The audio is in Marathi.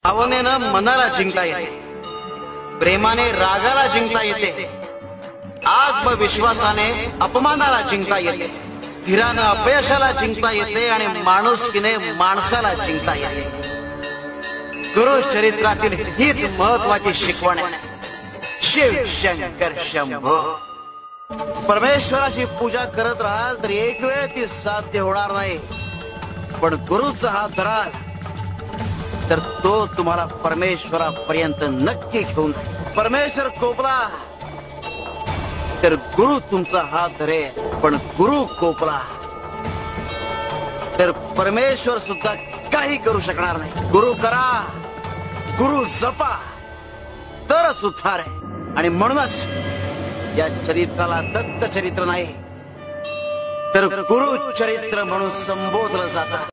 भावनेनं मनाला जिंकता येते, प्रेमाने रागाला जिंकता येते, आत्मविश्वासाने अपमानाला जिंकता येते, धीरानं अपयशाला जिंकता येते आणि माणुसकीने माणसाला जिंकता येते. गुरु चरित्रातील हीच महत्वाची शिकवण आहे. शिव शंकर शंभो. परमेश्वराची पूजा करत राहाल तर एक वेळ ती साध्य होणार नाही, पण गुरुचा हात धराल तर तो तुम्हाला परमेश्वरापर्यंत नक्की घेऊन जाईल. परमेश्वर कोपला तर गुरु तुमचा हात धरेल, पण गुरु कोपला तर परमेश्वर सुद्धा काही करू शकणार नाही. गुरु करा, गुरु जपा, तरच उद्धार आहे. आणि म्हणूनच या चरित्राला दत्त चरित्र नाही तर गुरु चरित्र म्हणून संबोधलं जातं.